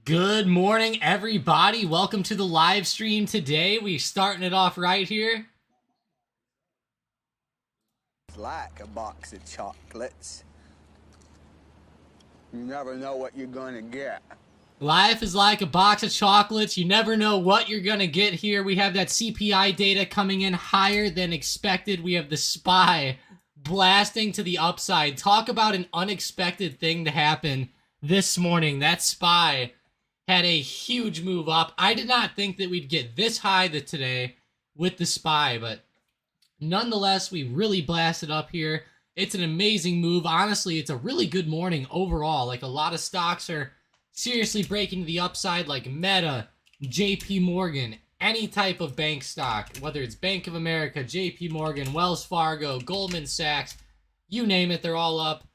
Good morning, everybody. Welcome to the live stream today. We're starting it off right here. It's like a box of chocolates. You never know what you're gonna get. Life is like a box of chocolates. You never know what you're going to get here. We have that CPI data coming in higher than expected. We have the SPY blasting to the upside. Talk about an unexpected thing to happen this morning. That SPY had a huge move up. I did not think that we'd get this high today with the SPY, but nonetheless, we really blasted up here. It's an amazing move. Honestly, it's a really good morning overall. Like, a lot of stocks are seriously breaking to the upside, like Meta, JP Morgan, any type of bank stock, whether it's Bank of America, JP Morgan, Wells Fargo, Goldman Sachs, you name it, they're all up.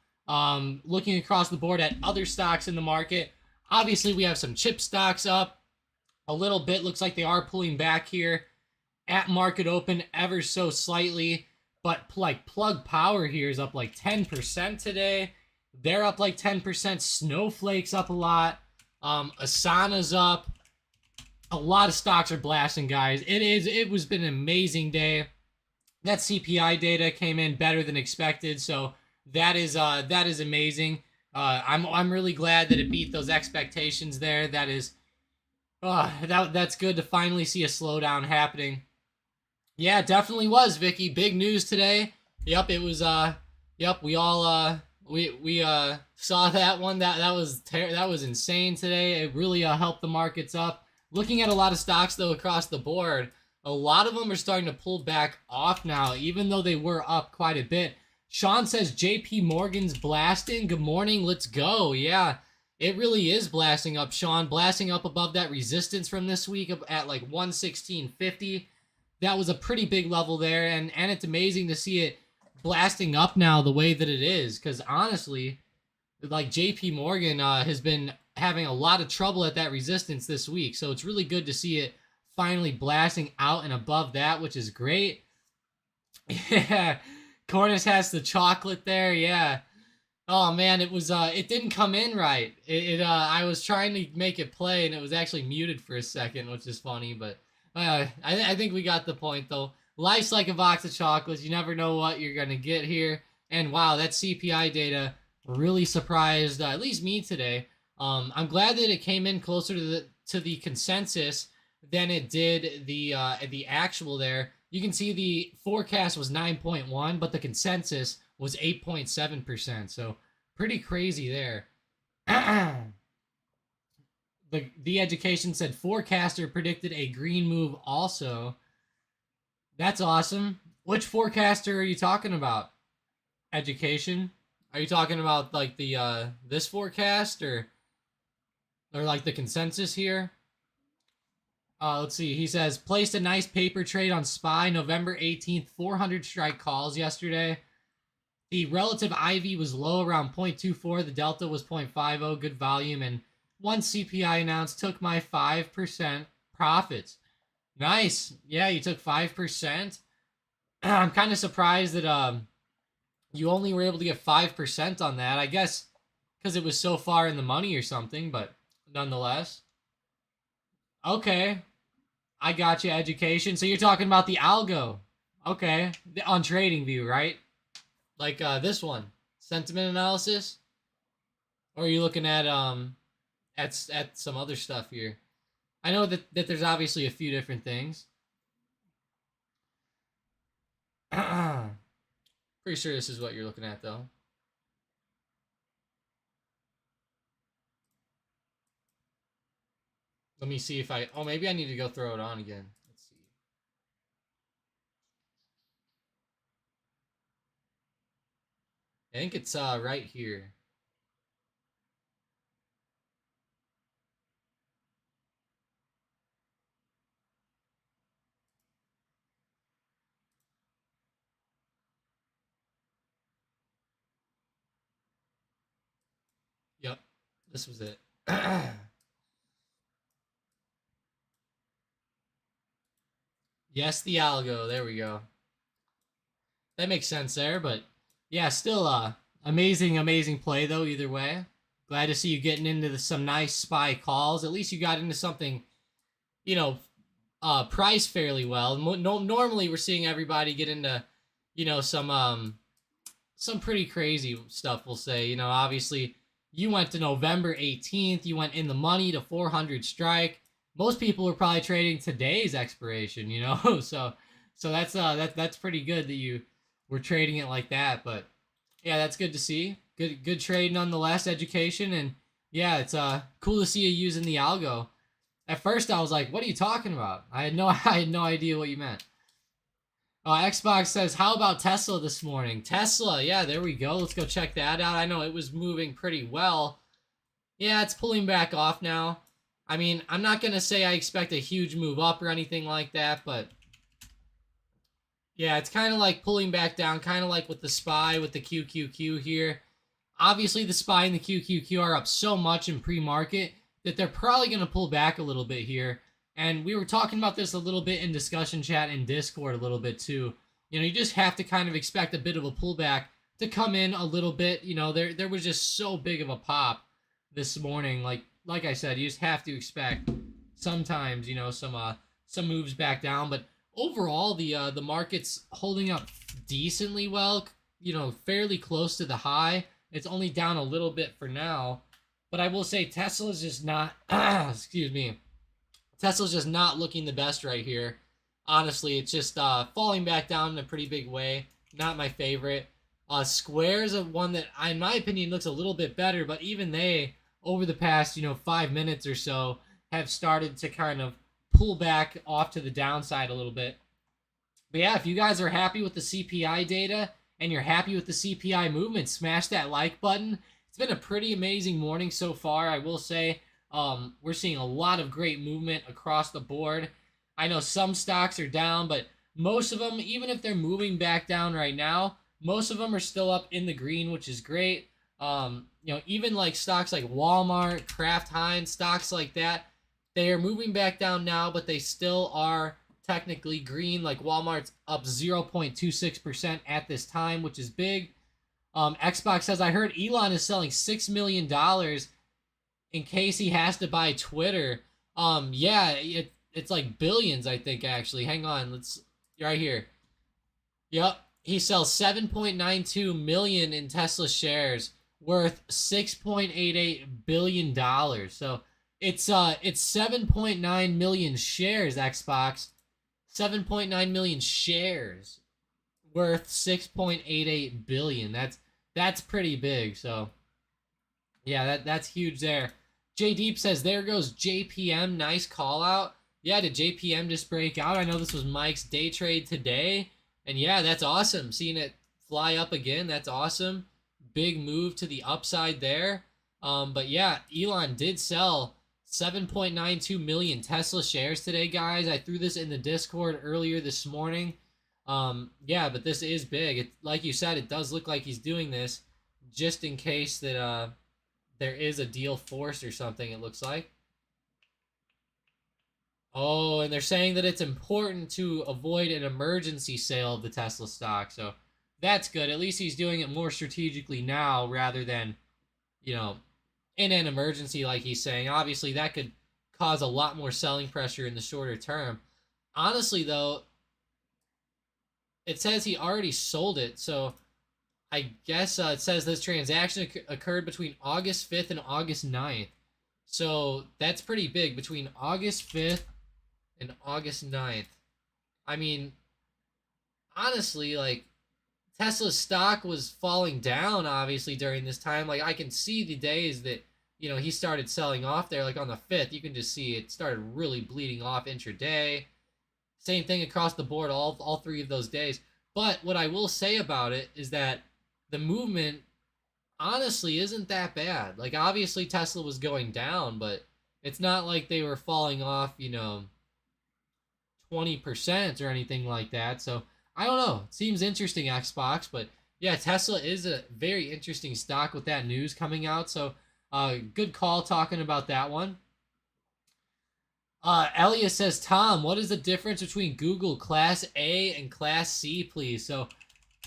Looking across the board at other stocks in the market, obviously we have some chip stocks up a little bit. Looks like they are pulling back here at market open ever so slightly, but like Plug Power here is up like 10% today. They're up like 10%. Snowflake's up a lot. Asana's up. A lot of stocks are blasting, guys. It was been an amazing day. That CPI data came in better than expected, so that is amazing. I'm really glad that it beat those expectations there. That's good to finally see a slowdown happening. Yeah, it definitely was, Vicky. Big news today. Yep, it was we all we saw that one. That was insane today. It really helped the markets up. Looking at a lot of stocks though across the board, a lot of them are starting to pull back off now, even though they were up quite a bit. Sean says JP Morgan's blasting. Good morning. Let's go. Yeah, it really is blasting up, Sean. Blasting up above that resistance from this week at like 116.50. That was a pretty big level there, and it's amazing to see it blasting up now the way that it is, because honestly, like JP Morgan has been having a lot of trouble at that resistance this week, so it's really good to see it finally blasting out and above that, which is great. Yeah, Cornish has the chocolate there. Yeah. Oh man, it didn't come in right. I was trying to make it play and it was actually muted for a second, which is funny, but I think we got the point though. Life's like a box of chocolates. You never know what you're gonna get here. And wow, that CPI data really surprised at least me today. I'm glad that it came in closer to the consensus than it did the actual there. You can see the forecast was 9.1, but the consensus was 8.7%. So pretty crazy there. The education said forecaster predicted a green move also. That's awesome. Which forecaster are you talking about? Education? Are you talking about like the this forecast or like the consensus here? Let's see. He says placed a nice paper trade on SPY November 18th, 400 strike calls yesterday. The relative IV was low around 0.24. The delta was 0.50. Good volume, and once CPI announced, took my 5% profits. Nice. Yeah, you took 5%. I'm kind of surprised that you only were able to get 5% on that. I guess because it was so far in the money or something, but nonetheless. Okay. I got you, education. So you're talking about the algo. Okay. On TradingView, right? Like this one. Sentiment analysis? Or are you looking at some other stuff here? I know that there's obviously a few different things. Pretty sure this is what you're looking at, though. Let me see if oh, maybe I need to go throw it on again. Let's see. I think it's right here. Yep, this was it. Yes, the algo. There we go. That makes sense there, but yeah, still amazing play though either way. Glad to see you getting into some nice SPY calls. At least you got into something, you know, priced fairly well. Normally we're seeing everybody get into, some pretty crazy stuff, we'll say. Obviously you went to November 18th. You went in the money to 400 strike. Most people are probably trading today's expiration, so that's pretty good that you were trading it like that. But yeah, that's good to see. Good trade nonetheless, education. And yeah, it's cool to see you using the algo. At first I was like, what are you talking about? I had no idea what you meant. Xbox says, how about Tesla this morning? Tesla, yeah, there we go. Let's go check that out. I know it was moving pretty well. Yeah, it's pulling back off now. I mean, I'm not going to say I expect a huge move up or anything like that, but yeah, it's kind of like pulling back down, kind of like with the SPY, with the QQQ here. Obviously, the SPY and the QQQ are up so much in pre-market that they're probably going to pull back a little bit here. And we were talking about this a little bit in discussion chat and Discord a little bit too. You just have to kind of expect a bit of a pullback to come in a little bit. There was just so big of a pop this morning. Like I said, you just have to expect sometimes, some moves back down. But overall, the market's holding up decently well. Fairly close to the high. It's only down a little bit for now. But I will say Tesla's just not, excuse me, Tesla's just not looking the best right here. Honestly, it's just falling back down in a pretty big way. Not my favorite. Square's one that, in my opinion, looks a little bit better, but even they, over the past, 5 minutes or so, have started to kind of pull back off to the downside a little bit. But yeah, if you guys are happy with the CPI data and you're happy with the CPI movement, smash that like button. It's been a pretty amazing morning so far, I will say. We're seeing a lot of great movement across the board. I know some stocks are down, but most of them, even if they're moving back down right now, most of them are still up in the green, which is great. Even like stocks like Walmart, Kraft Heinz, stocks like that, they are moving back down now, but they still are technically green. Like Walmart's up 0.26% at this time, which is big. Xbox says, I heard Elon is selling $6 million in case he has to buy Twitter. Yeah, it's like billions, I think, actually. Hang on, right here. Yep, he sells 7.92 million in Tesla shares, worth $6.88 billion. So it's 7.9 million shares, Xbox. 7.9 million shares worth 6.88 billion. That's pretty big. So yeah, that's huge there. J Deep says, there goes JPM. Nice call out. Yeah, did JPM just break out? I know this was Mike's day trade today. And yeah, that's awesome. Seeing it fly up again, that's awesome. Big move to the upside there. But yeah, Elon did sell 7.92 million Tesla shares today, guys. I threw this in the Discord earlier this morning. Yeah, but this is big. Like you said, it does look like he's doing this just in case that there is a deal forced or something, it looks like. Oh, and they're saying that it's important to avoid an emergency sale of the Tesla stock. So that's good. At least he's doing it more strategically now rather than, in an emergency like he's saying. Obviously, that could cause a lot more selling pressure in the shorter term. Honestly, though, it says he already sold it. So I guess it says this transaction occurred between August 5th and August 9th. So that's pretty big, between August 5th and August 9th. I mean, honestly, like, Tesla's stock was falling down, obviously, during this time. Like, I can see the days that, he started selling off there. Like, on the 5th, you can just see it started really bleeding off intraday. Same thing across the board, all 3 of those days. But what I will say about it is that the movement honestly isn't that bad. Like, obviously Tesla was going down, but it's not like they were falling off, 20% or anything like that. So I don't know. It seems interesting, Xbox, but yeah, Tesla is a very interesting stock with that news coming out. So good call talking about that one. Elliot says, Tom, what is the difference between Google Class A and Class C, please? So a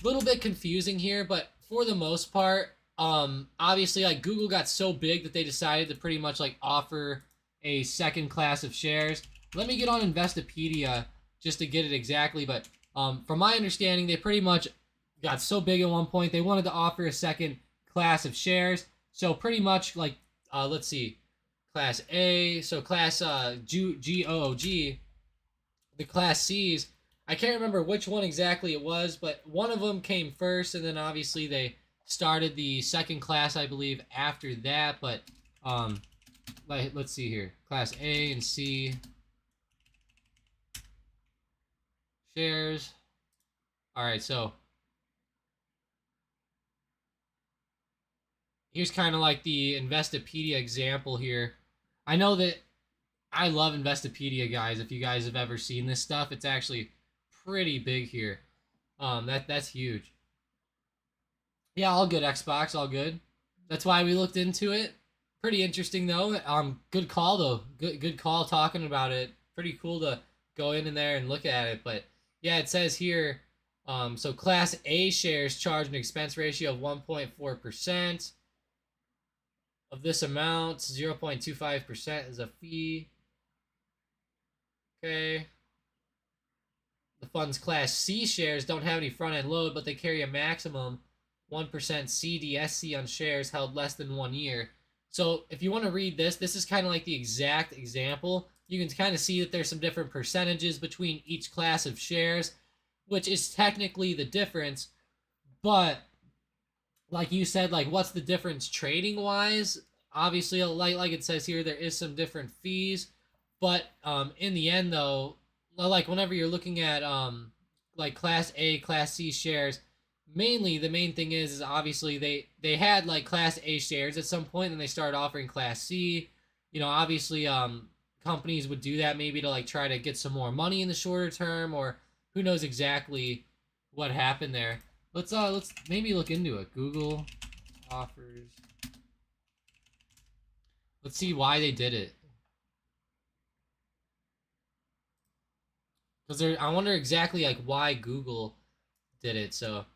little bit confusing here, but for the most part, Obviously, like Google got so big that they decided to pretty much like offer a second class of shares. Let me get on Investopedia just to get it exactly, but from my understanding, they pretty much got so big at one point they wanted to offer a second class of shares. So pretty much like let's see, class A, so class GOOG, the class C's. I can't remember which one exactly it was, but one of them came first, and then obviously they started the second class, I believe, after that. But let's see here, class A and C shares. All right, so here's kind of like the Investopedia example here. I know that I love Investopedia, guys. If you guys have ever seen this stuff, it's actually pretty big here. That's huge. Yeah, all good, Xbox, all good. That's why we looked into it. Pretty interesting though. Good call though. Good call talking about it. Pretty cool to go in there and look at it. But yeah, it says here, so Class A shares charge an expense ratio of 1.4%. Of this amount, 0.25% is a fee. Okay. The fund's Class C shares don't have any front-end load, but they carry a maximum 1% CDSC on shares held less than 1 year. So if you want to read this, this is kind of like the exact example. You can kind of see that there's some different percentages between each class of shares, which is technically the difference. But like you said, like what's the difference trading wise? Obviously, like it says here, there is some different fees. But in the end, though, like whenever you're looking at like Class A, Class C shares, mainly the main thing is obviously they had like Class A shares at some point, and they started offering Class C. You know, obviously companies would do that maybe to like try to get some more money in the shorter term, or who knows exactly what happened there. Let's maybe look into it. Google offers. Let's see why they did it. Because I wonder exactly like why Google did it. So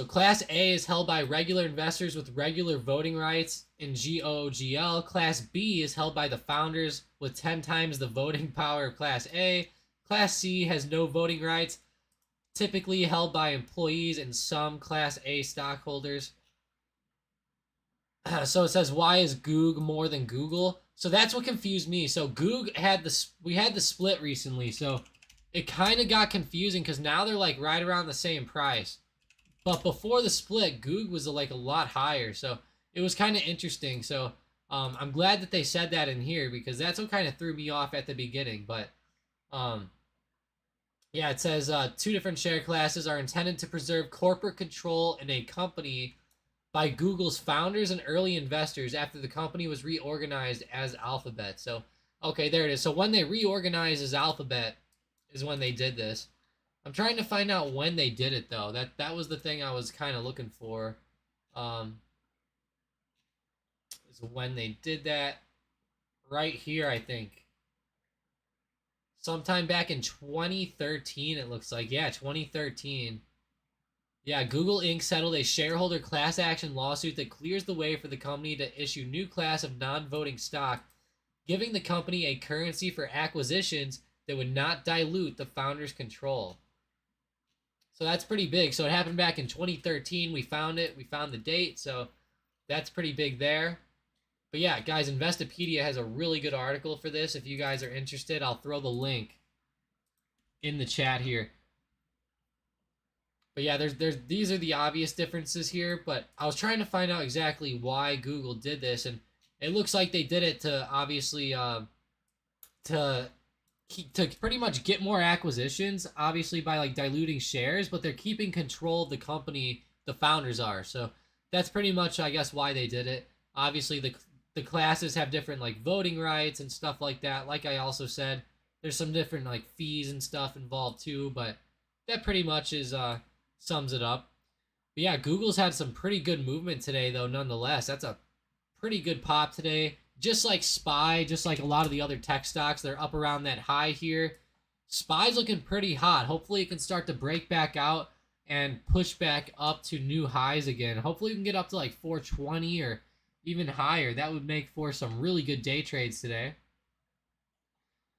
Class A is held by regular investors with regular voting rights in GOGL. Class B is held by the founders with 10 times the voting power of Class A. Class C has no voting rights, typically held by employees and some Class A stockholders. So it says, why is Goog more than Google? So that's what confused me. So Goog had we had the split recently, so it kind of got confusing because now they're like right around the same price. But before the split, Goog was like a lot higher, so it was kind of interesting. So I'm glad that they said that in here because that's what kind of threw me off at the beginning. But yeah, it says two different share classes are intended to preserve corporate control in a company by Google's founders and early investors after the company was reorganized as Alphabet. So, okay, there it is. So when they reorganized as Alphabet is when they did this. I'm trying to find out when they did it though. That was the thing I was kind of looking for. Is when they did that right here, I think. Sometime back in 2013, it looks like. Yeah, 2013. Yeah, Google Inc. settled a shareholder class action lawsuit that clears the way for the company to issue new class of non-voting stock, giving the company a currency for acquisitions that would not dilute the founders' control. So that's pretty big. So it happened back in 2013. We found it. We found the date. So that's pretty big there. But yeah, guys, Investopedia has a really good article for this. If you guys are interested, I'll throw the link in the chat here. But yeah, these are the obvious differences here, but I was trying to find out exactly why Google did this, and it looks like they did it to obviously to pretty much get more acquisitions, obviously by like diluting shares, but they're keeping control of the company, the founders are. So that's pretty much, I guess, why they did it. Obviously the classes have different like voting rights and stuff like that. Like I also said, there's some different like fees and stuff involved too, but that pretty much is sums it up. But yeah, Google's had some pretty good movement today, though, nonetheless. That's a pretty good pop today. Just like SPY, just like a lot of the other tech stocks, they're up around that high here. SPY's looking pretty hot. Hopefully it can start to break back out. and push back up to new highs again. Hopefully we can get up to like 420 or even higher. That would make for some really good day trades today.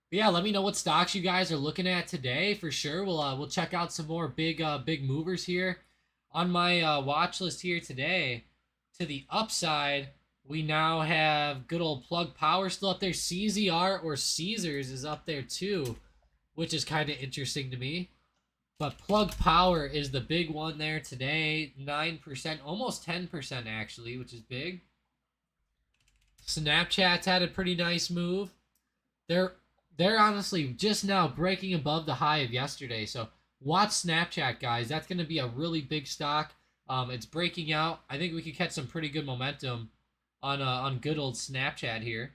But yeah, let me know what stocks you guys are looking at today for sure. We'll check out some more big movers here on my watch list here today. To the upside, we now have good old Plug Power still up there. CZR or Caesars is up there too, which is kind of interesting to me. But Plug Power is the big one there today. 9%, almost 10% actually, which is big. Snapchat's had a pretty nice move. They're honestly just now breaking above the high of yesterday. So watch Snapchat, guys. That's going to be a really big stock. It's breaking out. I think we could catch some pretty good momentum on good old Snapchat here.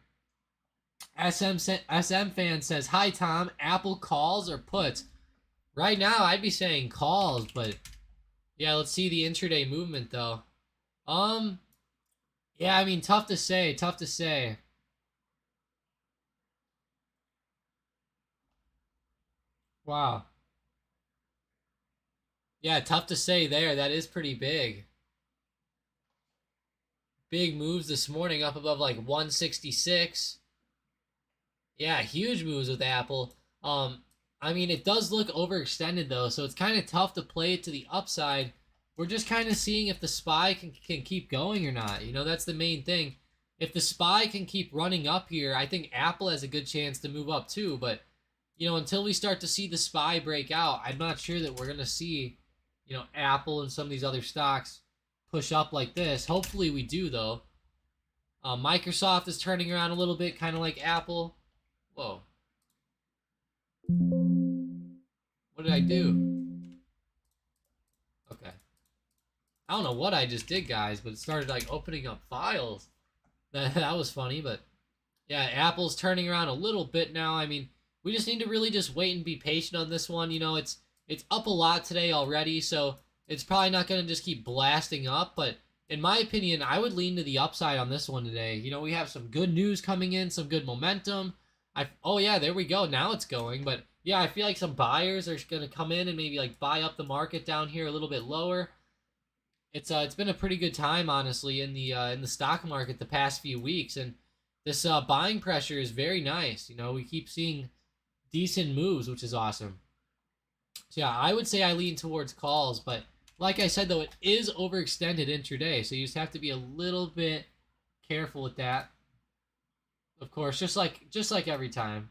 SM fan says, "Hi Tom, Apple calls or puts?" Right now, I'd be saying calls, but yeah, let's see the intraday movement though. Yeah, I mean, tough to say. Tough to say. Wow. Yeah, tough to say there. That is pretty big. Big moves this morning up above like 166. Yeah, huge moves with Apple. I mean, it does look overextended though, so it's kind of tough to play it to the upside. We're just kind of seeing if the SPY can keep going or not. You know, that's the main thing. If the SPY can keep running up here, I think Apple has a good chance to move up too. But, you know, until we start to see the SPY break out, I'm not sure that we're going to see, you know, Apple and some of these other stocks push up like this. Hopefully we do, though. Microsoft is turning around a little bit, kind of like Apple. Whoa. What did I do? Okay. I don't know what I just did, guys, but it started like opening up files. That was funny, but yeah, Apple's turning around a little bit now. I mean, we just need to really just wait and be patient on this one. You know, it's up a lot today already, so it's probably not going to just keep blasting up, but in my opinion, I would lean to the upside on this one today. You know, we have some good news coming in, some good momentum. Oh yeah, there we go. Now it's going, but yeah, I feel like some buyers are going to come in and maybe like buy up the market down here a little bit lower. It's been a pretty good time, honestly, in the stock market the past few weeks, and this buying pressure is very nice. You know, we keep seeing decent moves, which is awesome. So yeah, I would say I lean towards calls, but like I said though, it is overextended intraday, so you just have to be a little bit careful with that. Of course, just like every time.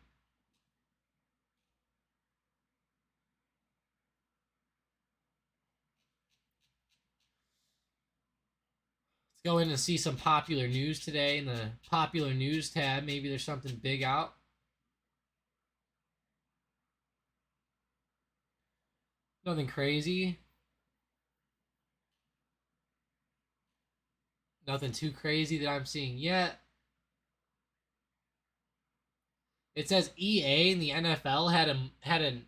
Let's go in and see some popular news today in the popular news tab. Maybe there's something big out. Nothing crazy. Nothing too crazy that I'm seeing yet. It says EA and the NFL had a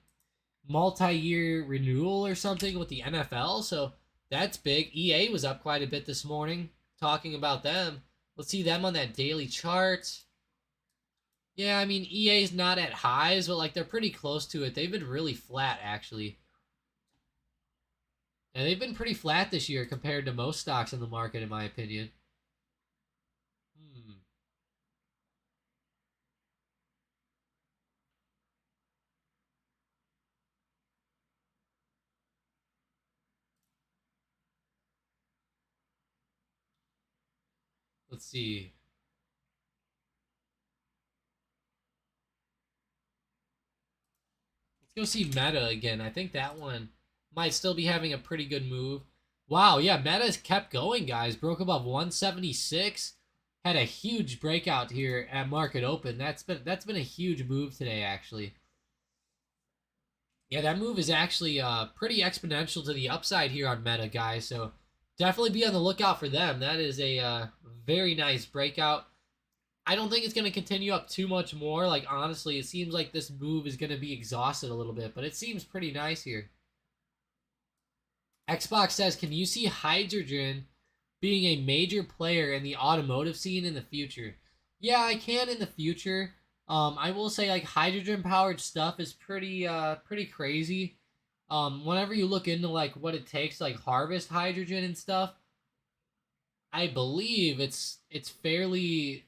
multi-year renewal or something with the NFL, so that's big. EA was up quite a bit this morning talking about them. Let's see them on that daily chart. Yeah, I mean EA's not at highs, but like they're pretty close to it. They've been really flat actually. And they've been pretty flat this year compared to most stocks in the market in my opinion. Hmm. Let's see. Let's go see Meta again. I think that one might still be having a pretty good move. Wow, yeah, Meta's kept going, guys. Broke above 176. Had a huge breakout here at market open. That's been a huge move today, actually. Yeah, that move is actually pretty exponential to the upside here on Meta, guys. So definitely be on the lookout for them. That is a very nice breakout. I don't think it's going to continue up too much more. Like, honestly, it seems like this move is going to be exhausted a little bit, but it seems pretty nice here. Xbox says, can you see hydrogen being a major player in the automotive scene in the future? Yeah, I can in the future. I will say like hydrogen powered stuff is pretty crazy. Whenever you look into like what it takes to like harvest hydrogen and stuff, I believe it's fairly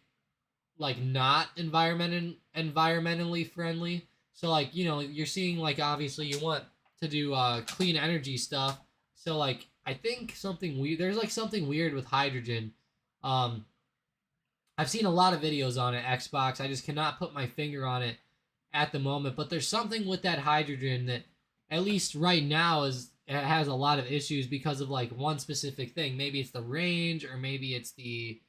like not environmentally friendly. So like, you know, you're seeing like obviously you want to do clean energy stuff. So like I think something weird, there's like something weird with hydrogen. Um I've seen a lot of videos on it, Xbox. I just cannot put my finger on it at the moment, but there's something with that hydrogen that at least right now is it has a lot of issues because of like one specific thing. Maybe it's the range, or maybe it's the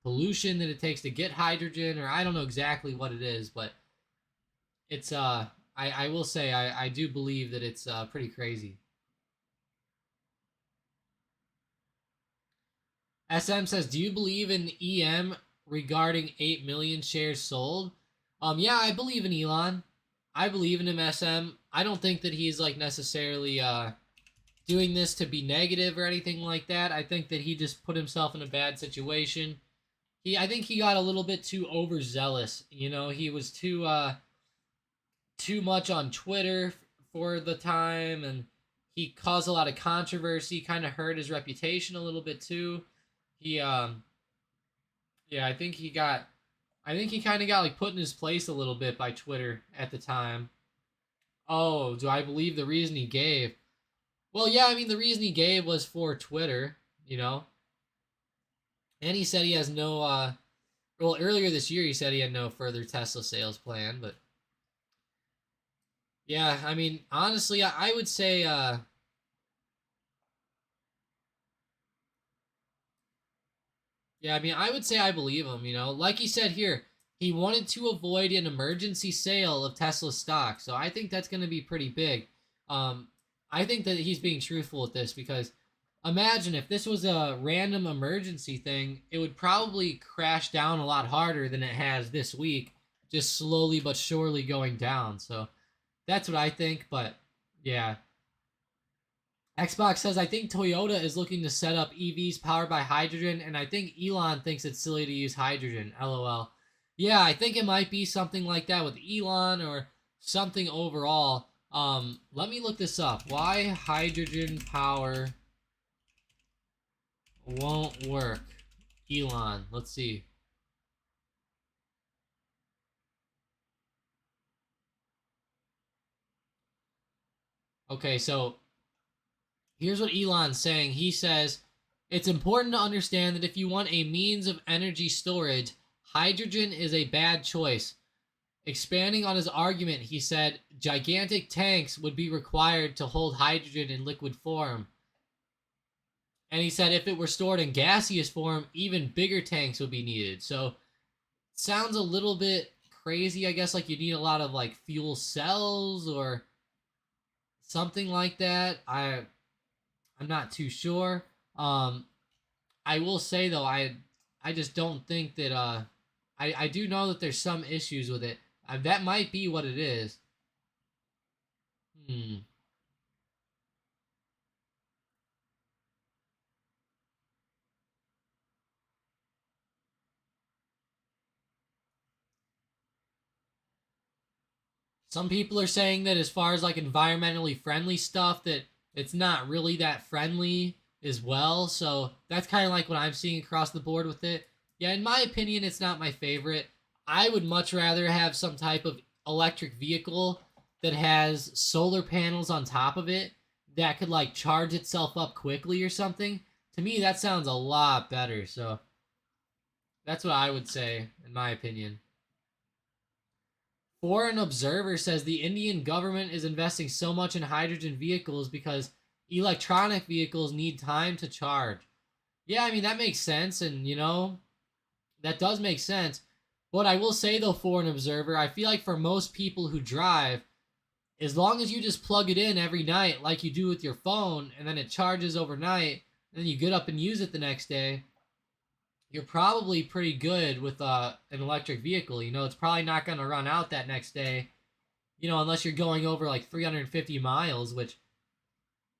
pollution that it takes to get hydrogen, or I don't know exactly what it is, but it's I will say I do believe that it's pretty crazy. SM says, "Do you believe in EM regarding 8 million shares sold?" Yeah, I believe in Elon. I believe in him, SM. I don't think that he's like necessarily doing this to be negative or anything like that. I think that he just put himself in a bad situation. I think he got a little bit too overzealous. You know, he was too much on Twitter for the time, and he caused a lot of controversy, kind of hurt his reputation a little bit too. He yeah, I think he kind of got like put in his place a little bit by Twitter at the time. Oh, do I believe the reason he gave? Well, yeah, I mean the reason he gave was for Twitter, you know. And he said he has no well, earlier this year he said he had no further Tesla sales plan, but yeah, I mean, honestly, I would say yeah, I mean, I would say I believe him, you know. Like he said here, he wanted to avoid an emergency sale of Tesla stock. So I think that's going to be pretty big. Um, I think that he's being truthful with this because imagine if this was a random emergency thing, it would probably crash down a lot harder than it has this week, just slowly but surely going down. So that's what I think, but yeah. Xbox says, I think Toyota is looking to set up EVs powered by hydrogen, and I think Elon thinks it's silly to use hydrogen. LOL. Yeah, I think it might be something like that with Elon or something overall. Let me look this up. Why hydrogen power won't work. Elon. Let's see. Okay, so here's what Elon's saying. He says, it's important to understand that if you want a means of energy storage, hydrogen is a bad choice. Expanding on his argument, he said, gigantic tanks would be required to hold hydrogen in liquid form. And he said if it were stored in gaseous form, even bigger tanks would be needed. So, sounds a little bit crazy, I guess, like you need a lot of like fuel cells or something like that. I'm not too sure. Um, I will say though, I just don't think that I do know that there's some issues with it. That might be what it is. Hmm. Some people are saying that as far as like environmentally friendly stuff, that it's not really that friendly as well. So that's kind of like what I'm seeing across the board with it. Yeah, in my opinion, it's not my favorite. I would much rather have some type of electric vehicle that has solar panels on top of it that could like charge itself up quickly or something. To me, that sounds a lot better. So that's what I would say, in my opinion. Foreign Observer says the Indian government is investing so much in hydrogen vehicles because electronic vehicles need time to charge. Yeah, I mean, that makes sense, and you know, that does make sense. But I will say, though, Foreign Observer, I feel like for most people who drive, as long as you just plug it in every night like you do with your phone, and then it charges overnight, and then you get up and use it the next day, you're probably pretty good with an electric vehicle. You know, it's probably not going to run out that next day, you know, unless you're going over like 350 miles, which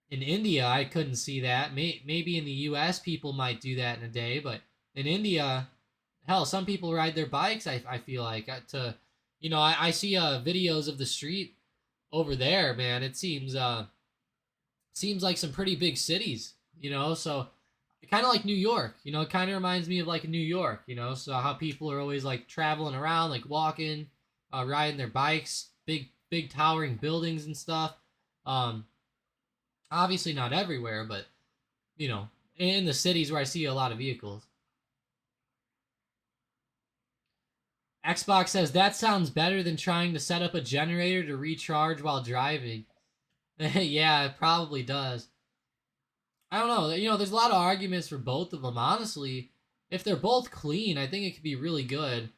in India, I couldn't see that. Maybe in the US, people might do that in a day, but in India, hell, some people ride their bikes, I feel like, to, you know, I see videos of the street over there, man. It seems, seems like some pretty big cities, so kind of like New York, it kind of reminds me of like New York, so how people are always like traveling around, like walking, riding their bikes, big towering buildings and stuff. Um, Obviously not everywhere, but you know, in the cities where I see a lot of vehicles. Xbox says that sounds better than trying to set up a generator to recharge while driving. Yeah, it probably does. I don't know. There's a lot of arguments for both of them. Honestly, if they're both clean, I think it could be really good.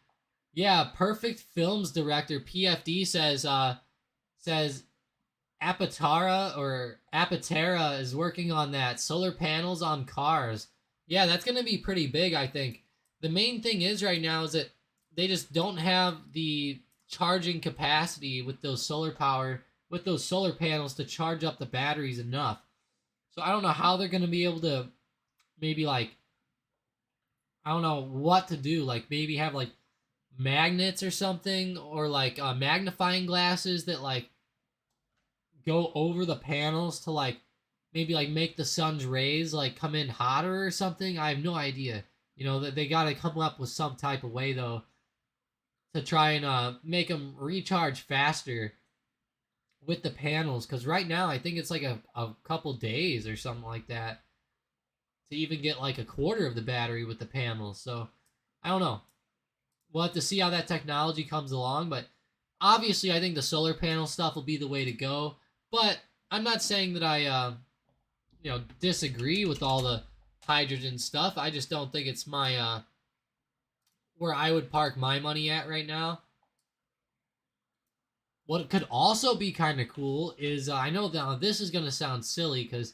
Yeah, Perfect Films director PFD says Apatera is working on that solar panels on cars. Yeah, that's gonna be pretty big. I think the main thing is right now is that they just don't have the charging capacity with those solar panels to charge up the batteries enough. So I don't know how they're gonna be able to maybe like I don't know what to do. Like maybe have like magnets or something, or like magnifying glasses that like go over the panels to like maybe like make the sun's rays like come in hotter or something. I have no idea. That they got to come up with some type of way though to try and make them recharge faster with the panels, because right now I think it's like a couple days or something like that to even get like a quarter of the battery with the panels. So I don't know. We'll have to see how that technology comes along, but obviously I think the solar panel stuff will be the way to go. But I'm not saying that I disagree with all the hydrogen stuff. I just don't think it's my where I would park my money at right now. What could also be kind of cool is I know that this is going to sound silly because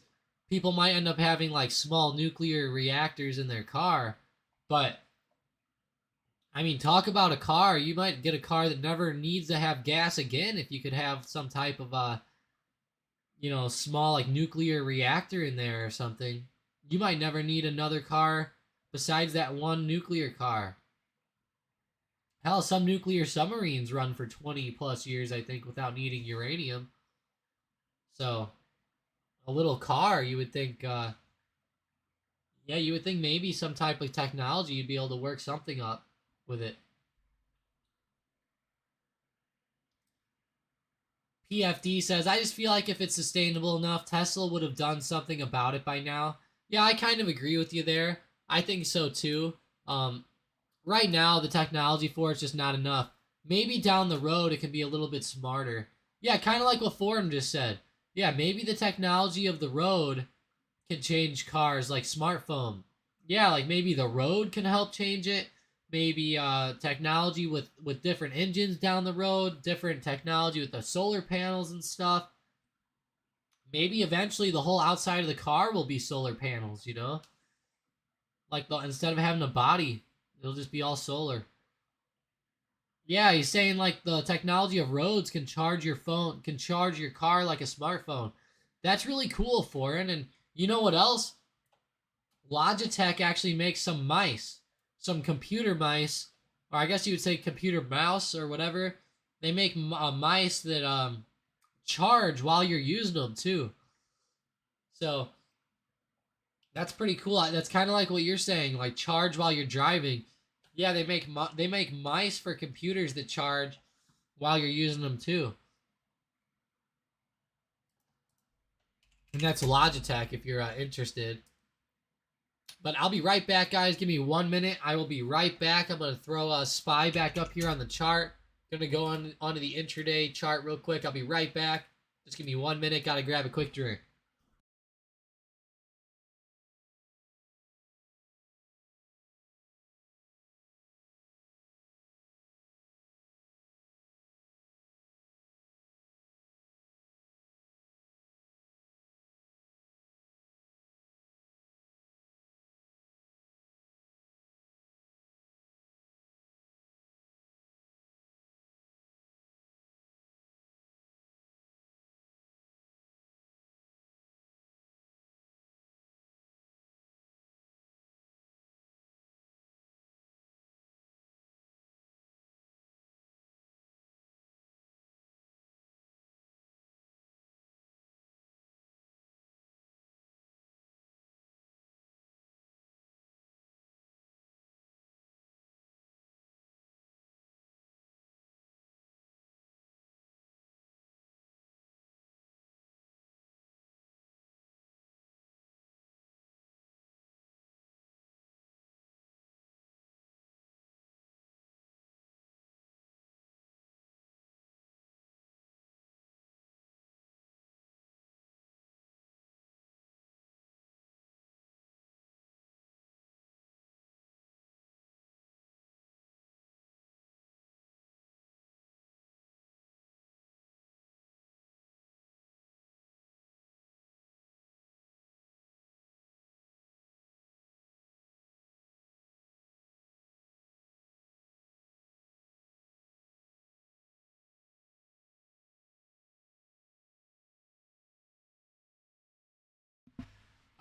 people might end up having like small nuclear reactors in their car, but I mean, talk about a car. You might get a car that never needs to have gas again if you could have some type of small like nuclear reactor in there or something. You might never need another car besides that one nuclear car. Hell, some nuclear submarines run for 20 plus years, I think, without needing uranium. So, a little car, you would think, yeah, you would think maybe some type of technology you'd be able to work something up with it. PFD says, I just feel like if it's sustainable enough, Tesla would have done something about it by now. Yeah, I kind of agree with you there. I think so too. Right now, the technology for it's just not enough. Maybe down the road, it can be a little bit smarter. Yeah, kind of like what Fordham just said. Yeah, maybe the technology of the road can change cars like smartphone. Yeah, like maybe the road can help change it. Maybe technology with different engines down the road, different technology with the solar panels and stuff. Maybe eventually the whole outside of the car will be solar panels, Like instead of having a body, it'll just be all solar. Yeah, he's saying like the technology of roads can charge your phone, can charge your car like a smartphone. That's really cool, Foreign. And you know what else? Logitech actually makes some mice, some computer mice, or I guess you would say computer mouse or whatever. They make mice that charge while you're using them too. So that's pretty cool. That's kind of like what you're saying, like charge while you're driving. Yeah, they make mice for computers that charge while you're using them too. And that's Logitech if you're interested. But I'll be right back, guys. Give me 1 minute. I will be right back. I'm going to throw a SPY back up here on the chart. Going to go onto the intraday chart real quick. I'll be right back. Just give me 1 minute. Got to grab a quick drink.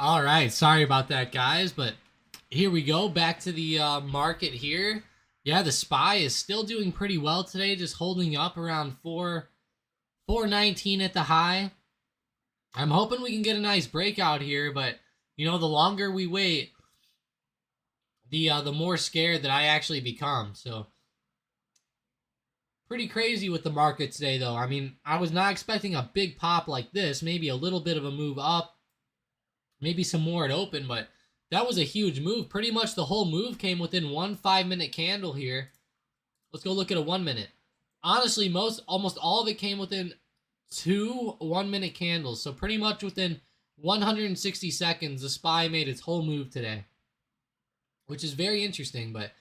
All right, sorry about that, guys, but here we go. Back to the market here. Yeah, the SPY is still doing pretty well today, just holding up around 419 at the high. I'm hoping we can get a nice breakout here, but you know, the longer we wait, the more scared that I actually become. So pretty crazy with the market today, though. I mean, I was not expecting a big pop like this. Maybe a little bit of a move up, maybe some more at open, but that was a huge move. Pretty much the whole move came within one 5-minute candle here. Let's go look at a 1 minute. Honestly, almost all of it came within two 1-minute candles. So pretty much within 160 seconds, the SPY made its whole move today, which is very interesting. But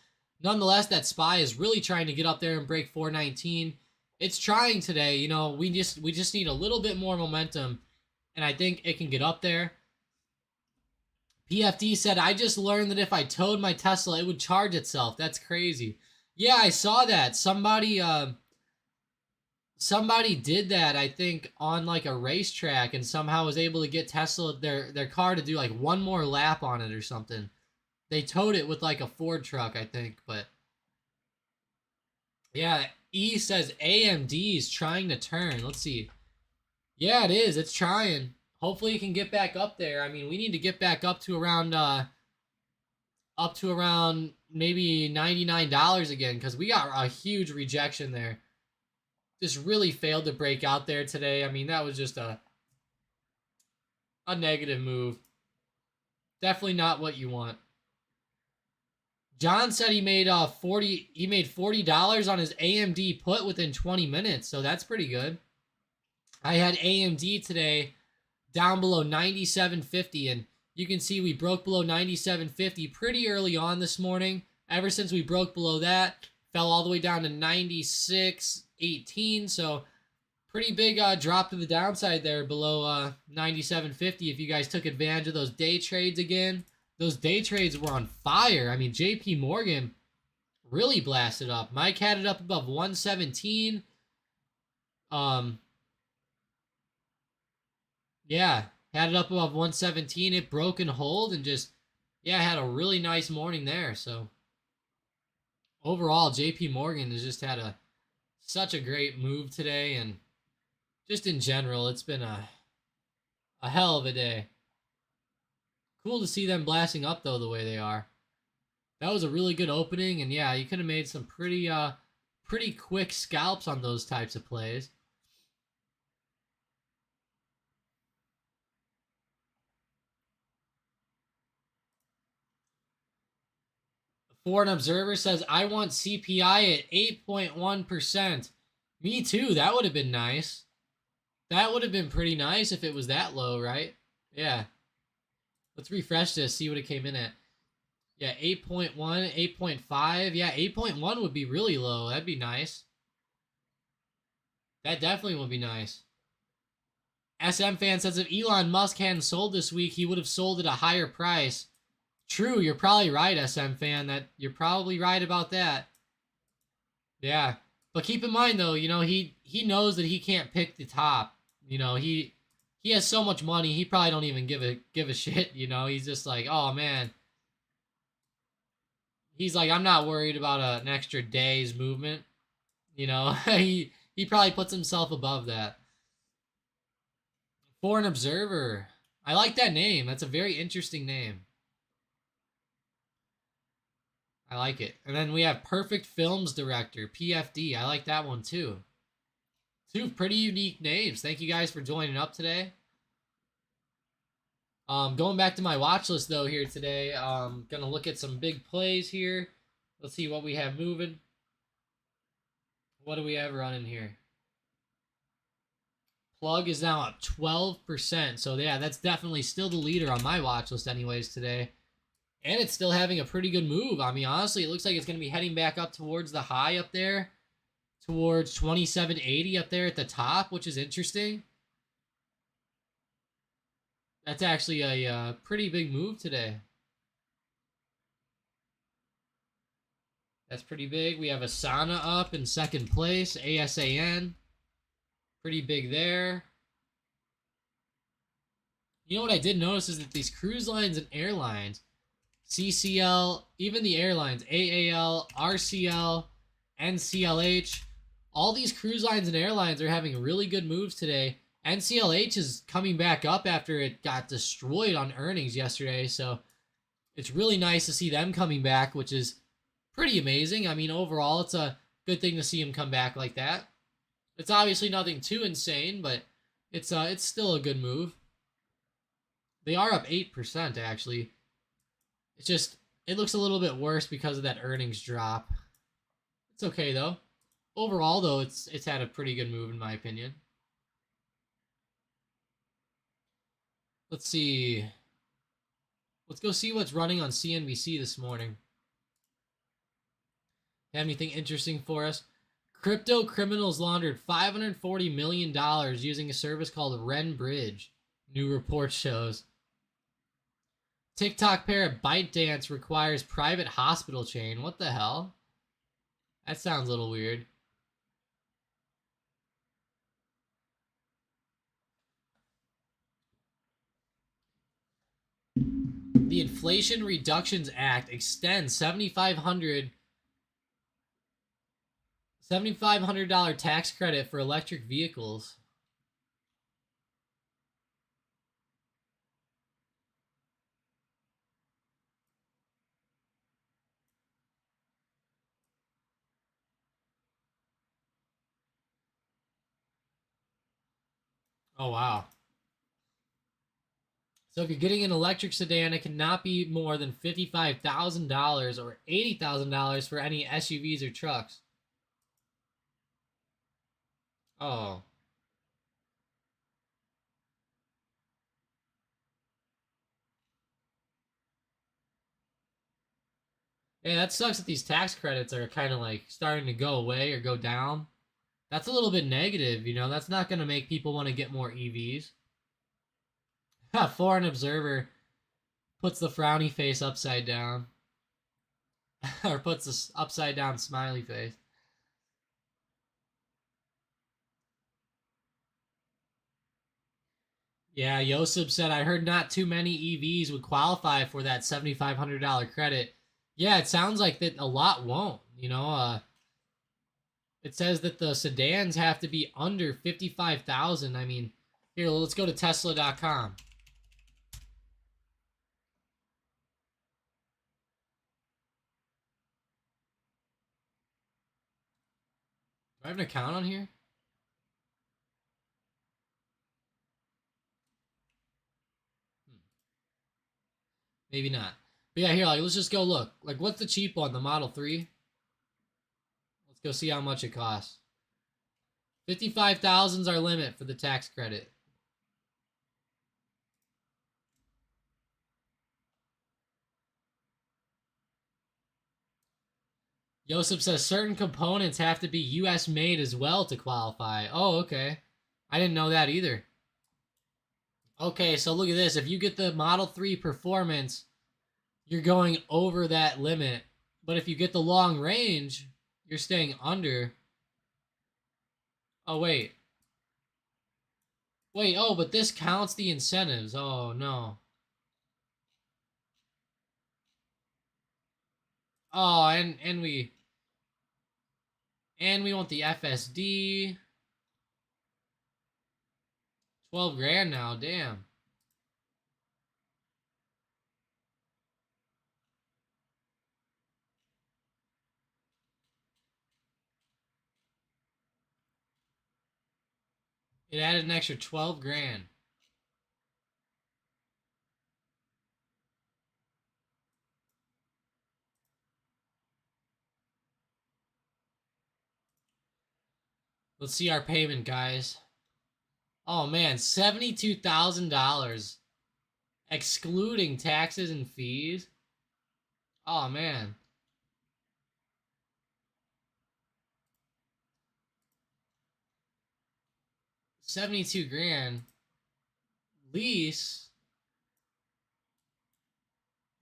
nonetheless, that SPY is really trying to get up there and break 419. It's trying today. You know, we just need a little bit more momentum, and I think it can get up there. PFD said, I just learned that if I towed my Tesla, it would charge itself. That's crazy. Yeah, I saw that. Somebody did that, I think, on like a racetrack, and somehow was able to get Tesla, their car, to do like one more lap on it or something. They towed it with like a Ford truck, I think. But yeah, E says AMD is trying to turn. Let's see. Yeah, it is. It's trying. Hopefully it can get back up there. I mean, we need to get back up to around maybe $99 again, because we got a huge rejection there. Just really failed to break out there today. I mean, that was just a negative move. Definitely not what you want. John said he made $40 on his AMD put within 20 minutes, so that's pretty good. I had AMD today down below 97.50, and you can see we broke below 97.50 pretty early on this morning. Ever since we broke below that, fell all the way down to 96.18, so pretty big drop to the downside there below 97.50. If you guys took advantage of those day trades again, those day trades were on fire. I mean, JP Morgan really blasted up. Mike had it up above 117. Yeah, had it up above 117. It broke and hold, and just, yeah, had a really nice morning there. So overall, JP Morgan has just had such a great move today, and just in general, it's been a hell of a day. Cool to see them blasting up though the way they are. That was a really good opening, and yeah, you could have made some pretty quick scalps on those types of plays. Foreign Observer says, I want CPI at 8.1%. Me too. That would have been nice. That would have been pretty nice if it was that low, right? Yeah. Let's refresh this, see what it came in at. Yeah, 8.1, 8.5. Yeah, 8.1 would be really low. That'd be nice. That definitely would be nice. SM Fan says, if Elon Musk hadn't sold this week, he would have sold at a higher price. True, you're probably right, SM Fan. That you're probably right about that. Yeah, but keep in mind though, you know, he knows that he can't pick the top. You know, he has so much money, he probably don't even give a shit. You know, he's just like, oh man. He's like, I'm not worried about an extra day's movement. You know, he probably puts himself above that. Foreign Observer. I like that name. That's a very interesting name. I like it. And then we have Perfect Films Director, PFD. I like that one too. Two pretty unique names. Thank you guys for joining up today. Going back to my watch list though here today, gonna look at some big plays here. Let's see what we have moving. What do we have running here? Plug is now up 12%. So yeah, that's definitely still the leader on my watch list anyways today. And it's still having a pretty good move. I mean, honestly, it looks like it's going to be heading back up towards the high up there. Towards 2780 up there at the top, which is interesting. That's actually a pretty big move today. That's pretty big. We have Asana up in second place. ASAN. Pretty big there. You know what I did notice is that these cruise lines and airlines, CCL, even the airlines, AAL, RCL, NCLH, all these cruise lines and airlines are having really good moves today. NCLH is coming back up after it got destroyed on earnings yesterday, so it's really nice to see them coming back, which is pretty amazing. I mean, overall, it's a good thing to see them come back like that. It's obviously nothing too insane, but it's still a good move. They are up 8% actually. It's just it looks a little bit worse because of that earnings drop. It's okay though. Overall though, it's had a pretty good move in my opinion. Let's see. Let's go see what's running on CNBC this morning. Have anything interesting for us? Crypto criminals laundered $540 million using a service called Ren Bridge, new report shows. TikTok parrot ByteDance requires private hospital chain. What the hell? That sounds a little weird. The Inflation Reductions Act extends $7,500 tax credit for electric vehicles. Oh, wow. So if you're getting an electric sedan, it cannot be more than $55,000 or $80,000 for any SUVs or trucks. Oh. Yeah, that sucks that these tax credits are kind of like starting to go away or go down. That's a little bit negative, you know. That's not going to make people want to get more EVs. Foreign observer puts the frowny face upside down. Or puts the upside down smiley face. Yeah, Josip said, I heard not too many EVs would qualify for that $7,500 credit. Yeah, it sounds like that a lot won't. You know, it says that the sedans have to be under 55,000. I mean, here, let's go to Tesla.com. Do I have an account on here? Maybe not. But yeah, here, like, let's just go look. Like, what's the cheap one? The Model 3? Let's go see how much it costs. 55,000 is our limit for the tax credit. Joseph says certain components have to be US made as well to qualify. Oh, okay. I didn't know that either. Okay, so look at this. If you get the Model 3 Performance, you're going over that limit. But if you get the long range, you're staying under. Oh, wait. Wait, oh, but this counts the incentives. Oh, no. Oh, and we want the FSD. 12 grand now, damn. It added an extra 12 grand. Let's see our payment, guys. Oh man, $72,000 excluding taxes and fees. Oh man. 72 grand. Lease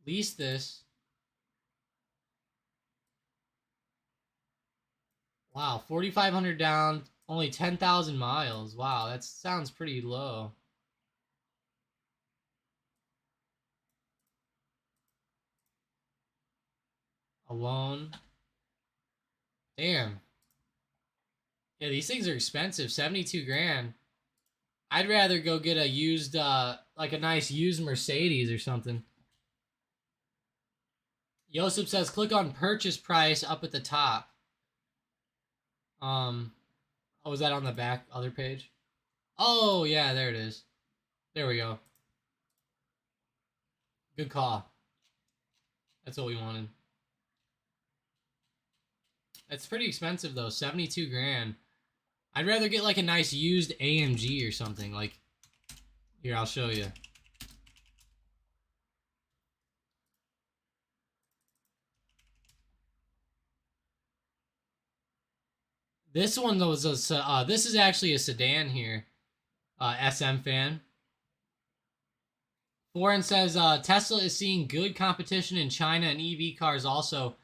this. Wow, 4,500 down, only 10,000 miles. Wow, that sounds pretty low. alone. Damn. Yeah, these things are expensive. 72 grand. I'd rather go get a used, like a nice used Mercedes or something. Yosip says, click on purchase price up at the top. Oh, was that on the back other page? Oh, yeah, there it is. There we go. Good call. That's what we wanted. It's pretty expensive though, 72 grand. I'd rather get like a nice used AMG or something. Like, here, I'll show you. This one was a, this is actually a sedan here. SM fan. Foreign says, Tesla is seeing good competition in China and EV cars also.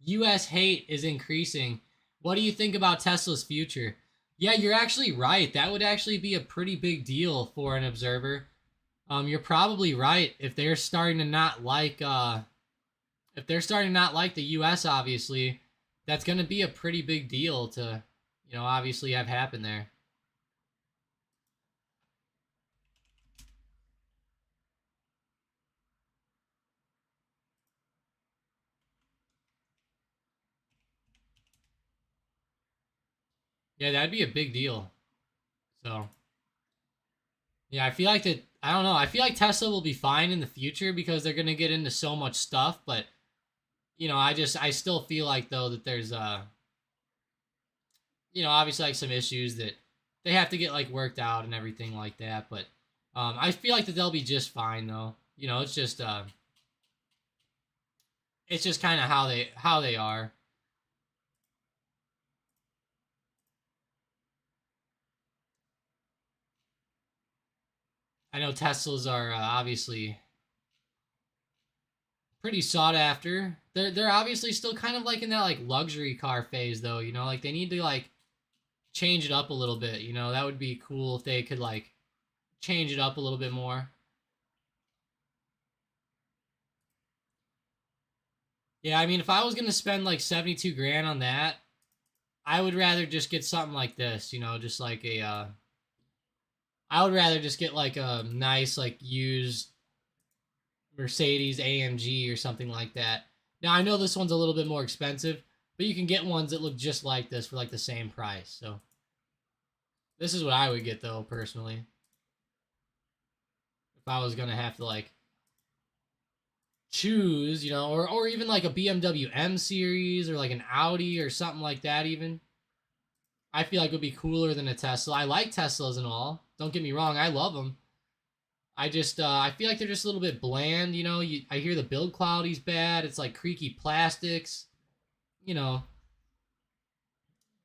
US hate is increasing. What do you think about Tesla's future? Yeah, you're actually right. That would actually be a pretty big deal for an observer. You're probably right. If they're starting to not like, if they're starting to not like the US, obviously, that's going to be a pretty big deal to, you know, obviously have happen there. Yeah, that'd be a big deal. So, yeah, I feel like that. I don't know. I feel like Tesla will be fine in the future because they're gonna get into so much stuff. But you know, I still feel like though that there's you know, obviously like some issues that they have to get like worked out and everything like that. But I feel like that they'll be just fine though. You know, it's just kind of how they are. I know Teslas are obviously pretty sought after. They're obviously still kind of like in that like luxury car phase though, you know, like they need to like change it up a little bit, you know. That would be cool if they could like change it up a little bit more. Yeah, I mean if I was going to spend like 72 grand on that, I would rather just get something like this, you know, just like a I would rather just get like a nice like used Mercedes AMG or something like that. Now I know this one's a little bit more expensive, but you can get ones that look just like this for like the same price. So this is what I would get though, personally. If I was gonna have to like choose, you know, or even like a BMW M series or like an Audi or something like that even. I feel like it would be cooler than a Tesla. I like Teslas and all. Don't get me wrong, I love them. I just I feel like they're just a little bit bland, you know. I hear the build quality's bad. It's like creaky plastics. You know,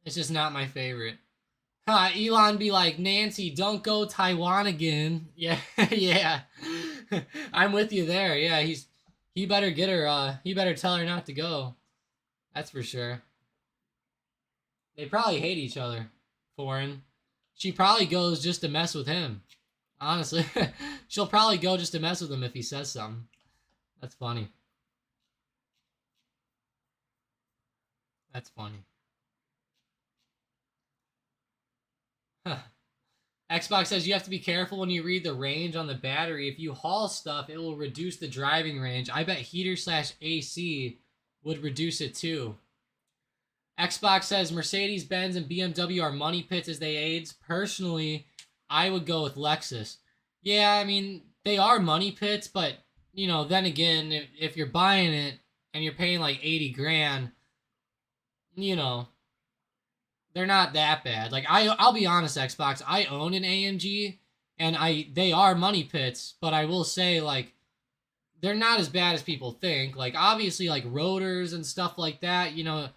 it's just not my favorite. Elon be like, Nancy, don't go Taiwan again. Yeah, yeah. I'm with you there. Yeah, he better get her. He better tell her not to go. That's for sure. They probably hate each other. Foreign. She probably goes just to mess with him. Honestly, she'll probably go just to mess with him if he says something. That's funny. That's funny. Xbox says you have to be careful when you read the range on the battery. If you haul stuff, it will reduce the driving range. I bet heater slash AC would reduce it too. Xbox says Mercedes-Benz and BMW are money pits as they age. Personally, I would go with Lexus. Yeah, I mean, they are money pits, but, you know, then again, if you're buying it and you're paying like 80 grand, you know, they're not that bad. Like I'll be honest, Xbox, I own an AMG and they are money pits, but I will say like they're not as bad as people think. Like obviously like rotors and stuff like that, you know,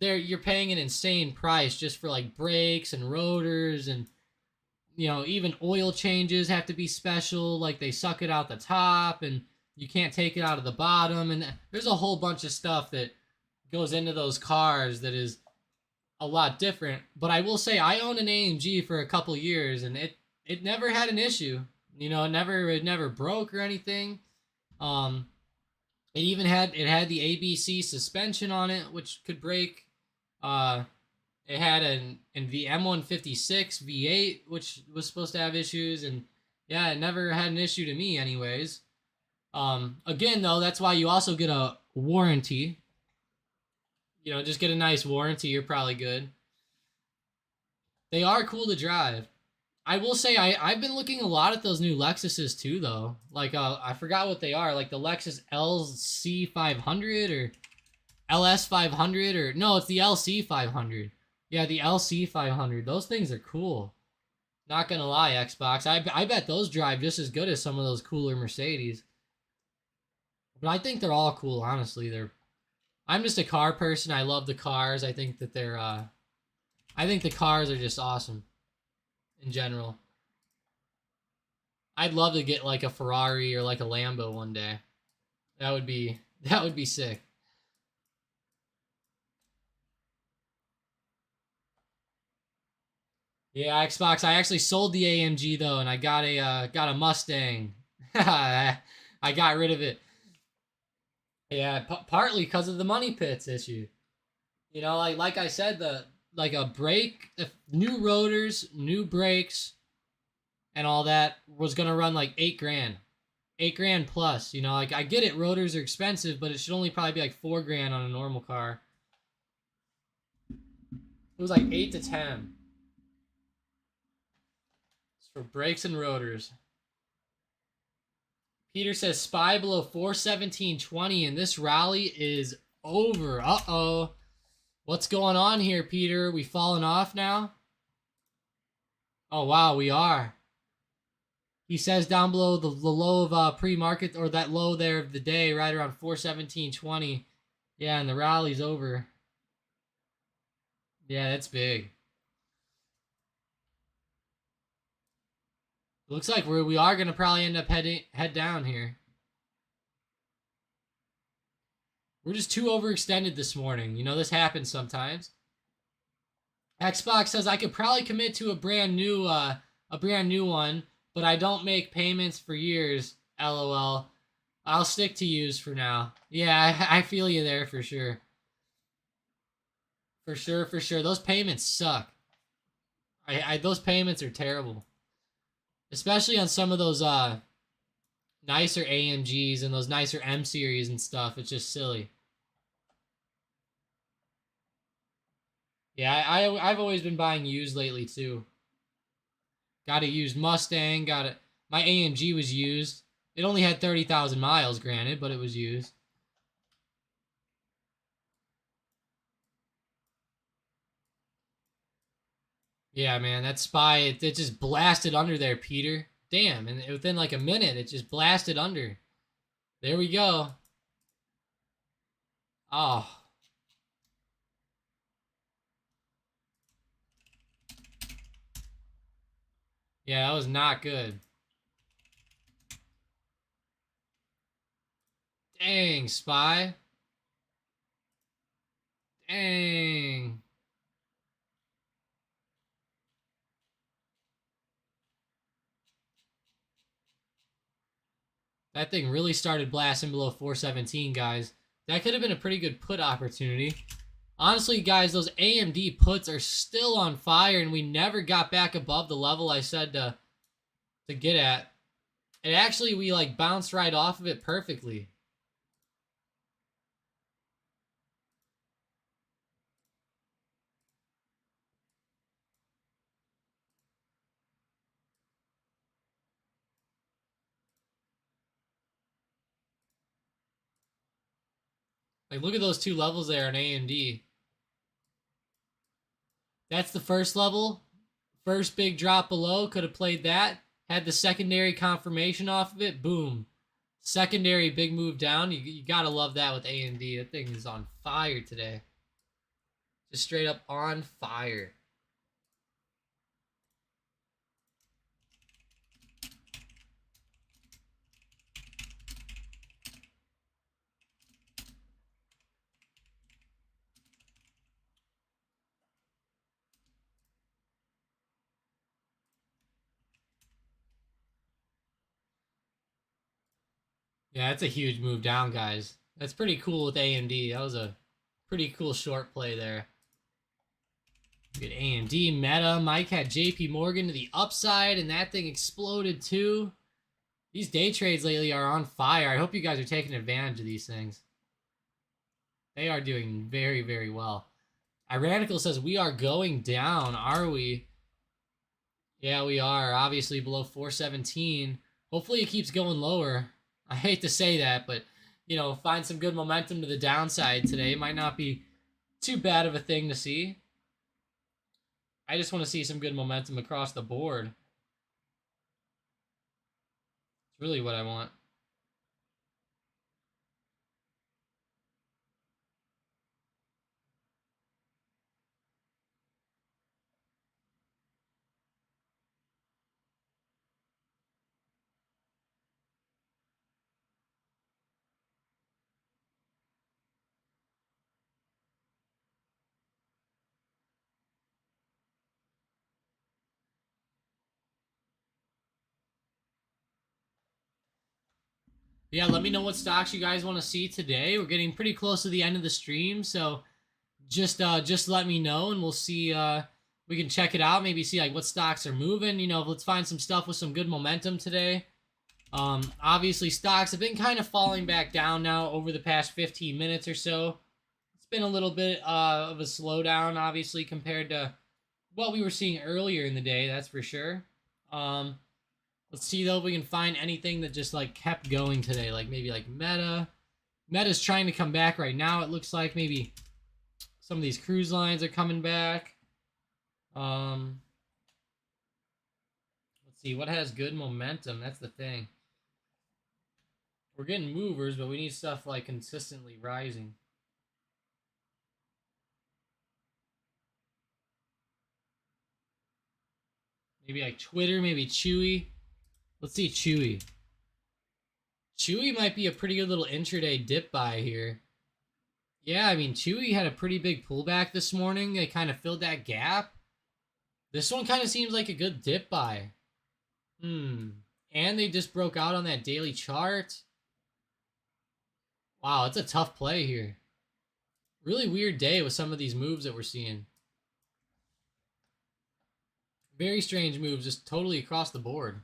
you're paying an insane price just for like brakes and rotors, and you know, even oil changes have to be special, like they suck it out the top and you can't take it out of the bottom, and there's a whole bunch of stuff that goes into those cars that is a lot different. But I will say I owned an AMG for a couple years and it never had an issue. You know, it never broke or anything. It had the ABC suspension on it, which could break. It had the M156 V8, which was supposed to have issues, and yeah, it never had an issue to me, anyways. Again though, that's why you also get a warranty. Just get a nice warranty. You're probably good. They are cool to drive. I will say I've been looking a lot at those new Lexuses too, though. Like I forgot what they are. Like the Lexus LC 500 or LS 500 or no, it's the LC 500. Yeah, the LC 500. Those things are cool. Not gonna lie, Xbox. I bet those drive just as good as some of those cooler Mercedes. But I think they're all cool. Honestly, I'm just a car person. I love the cars. I think that I think the cars are just awesome in general. I'd love to get like a Ferrari or like a Lambo one day. That would be that would be sick. Yeah, Xbox. I actually sold the AMG though, and I got a Mustang. I got rid of it. Yeah, partly because of the money pits issue. Like I said, like a brake, new rotors, new brakes, and all that was gonna run like 8 grand, 8 grand plus. Like I get it, rotors are expensive, but it should only probably be like 4 grand on a normal car. It was like 8 to 10. It's for brakes and rotors. Peter says spy below 417.20, and this rally is over. Uh-oh. What's going on here, Peter? We falling off now? Oh, wow, we are. He says down below the low of pre-market, or that low there of the day, right around 417.20. Yeah, and the rally's over. Yeah, that's big. Looks like we are going to probably end up head down here. We're just too overextended this morning. This happens sometimes. Xbox says I could probably commit to a brand new one, but I don't make payments for years. LOL. I'll stick to used for now. Yeah, I feel you there for sure. For sure, for sure. Those payments suck. Those payments are terrible. Especially on some of those nicer AMGs and those nicer M series and stuff. It's just silly. Yeah, I've always been buying used lately too. Got a used Mustang. Got it. My AMG was used. It only had 30,000 miles, granted, but it was used. Yeah, man, that spy, it just blasted under there, Peter. Damn, and within like a minute, it just blasted under. There we go. Oh. Yeah, that was not good. Dang, spy. Dang. That thing really started blasting below 417, guys. That could have been a pretty good put opportunity. Honestly, guys, those AMD puts are still on fire, and we never got back above the level I said to get at. And actually, we like bounced right off of it perfectly. Like, look at those two levels there on AMD. That's the first level. First big drop below. Could have played that. Had the secondary confirmation off of it. Boom. Secondary big move down. You gotta love that with AMD. That thing is on fire today. Just straight up on fire. Yeah, that's a huge move down, guys. That's pretty cool with AMD. That was a pretty cool short play there. Good AMD. Meta. Mike had JP Morgan to the upside, and that thing exploded too. These day trades lately are on fire. I hope you guys are taking advantage of these things. They are doing very, very well. Iranical says, we are going down, are we? Yeah, we are. Obviously below 417. Hopefully it keeps going lower. I hate to say that, but, you know, find some good momentum to the downside today. It might not be too bad of a thing to see. I just want to see some good momentum across the board. It's really what I want. Yeah, let me know what stocks you guys want to see today. We're getting pretty close to the end of the stream, so just let me know and we'll see we can check it out, maybe see like what stocks are moving. You know, let's find some stuff with some good momentum today. Obviously stocks have been kind of falling back down now over the past 15 minutes or so. It's been a little bit of a slowdown, obviously, compared to what we were seeing earlier in the day, that's for sure. Let's see though if we can find anything that just like kept going today, like maybe like Meta. Meta's trying to come back right now. It looks like maybe some of these cruise lines are coming back. Let's see what has good momentum. That's the thing. We're getting movers, but we need stuff like consistently rising. Maybe like Twitter, maybe Chewy. Let's see Chewy. Chewy might be a pretty good little intraday dip buy here. Yeah, I mean, Chewy had a pretty big pullback this morning. They kind of filled that gap. This one kind of seems like a good dip buy. And they just broke out on that daily chart. Wow, it's a tough play here. Really weird day with some of these moves that we're seeing. Very strange moves, just totally across the board.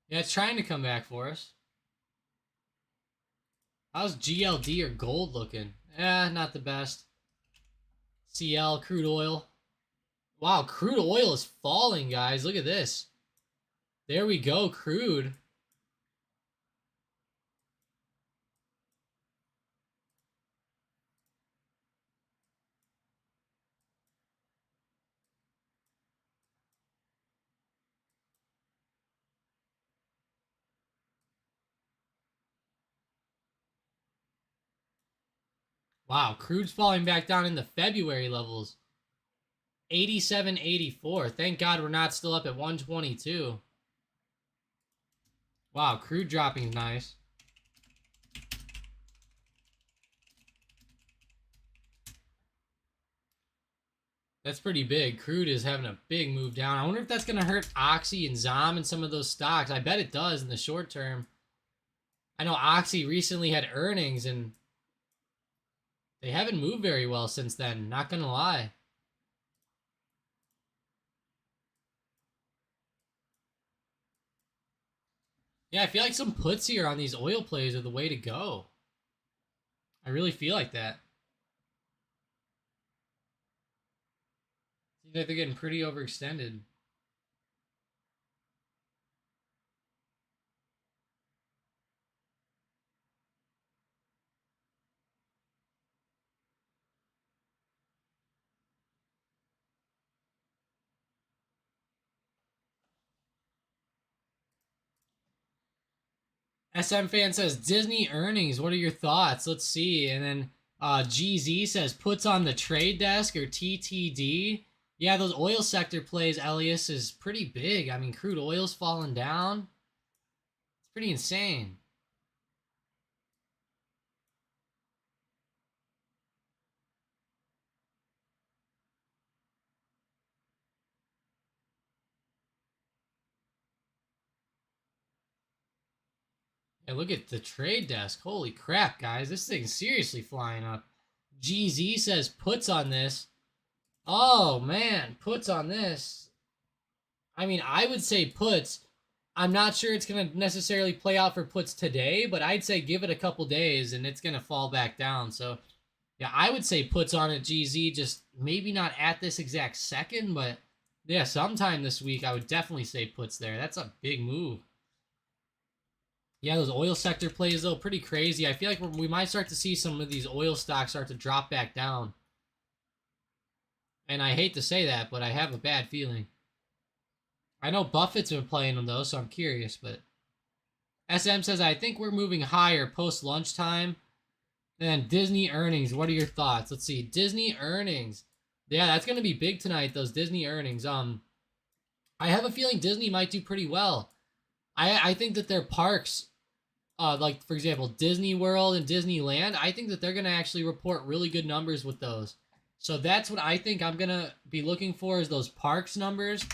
Yeah, it's trying to come back for us. How's GLD or gold looking? Not the best. CL, crude oil. Wow, crude oil is falling, guys. Look at this. There we go, crude. Wow, crude's falling back down in the February levels. 87.84. Thank God we're not still up at 122. Wow, crude dropping is nice. That's pretty big. Crude is having a big move down. I wonder if that's going to hurt Oxy and ZOM and some of those stocks. I bet it does in the short term. I know Oxy recently had earnings and they haven't moved very well since then. Not going to lie. Yeah, I feel like some puts here on these oil plays are the way to go. I really feel like that. Seems like they're getting pretty overextended. SM fan says Disney earnings. What are your thoughts? Let's see. And then GZ says puts on the trade desk or TTD. Yeah, those oil sector plays, Elias, is pretty big. I mean, crude oil's falling down. It's pretty insane. Yeah, look at the trade desk. Holy crap, guys. This thing's seriously flying up. GZ says puts on this. Oh, man. Puts on this. I mean, I would say puts. I'm not sure it's going to necessarily play out for puts today, but I'd say give it a couple days and it's going to fall back down. So, yeah, I would say puts on it, GZ. Just maybe not at this exact second, but yeah, sometime this week I would definitely say puts there. That's a big move. Yeah, those oil sector plays, though, pretty crazy. I feel like we might start to see some of these oil stocks start to drop back down. And I hate to say that, but I have a bad feeling. I know Buffett's been playing them, though, so I'm curious. But SM says, I think we're moving higher post-lunchtime. And Disney earnings, what are your thoughts? Let's see. Disney earnings. Yeah, that's going to be big tonight, those Disney earnings. I have a feeling Disney might do pretty well. I think that their parks, like, for example, Disney World and Disneyland, I think that they're going to actually report really good numbers with those. So that's what I think I'm going to be looking for is those parks numbers.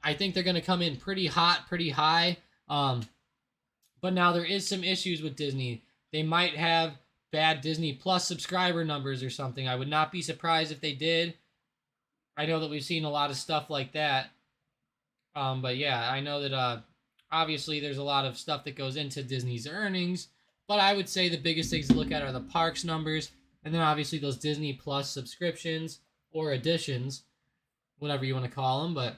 I think they're going to come in pretty hot, pretty high. But now there is some issues with Disney. They might have bad Disney Plus subscriber numbers or something. I would not be surprised if they did. I know that we've seen a lot of stuff like that. But yeah, I know that obviously there's a lot of stuff that goes into Disney's earnings. But I would say the biggest things to look at are the parks numbers. And then obviously those Disney Plus subscriptions or additions, whatever you want to call them. But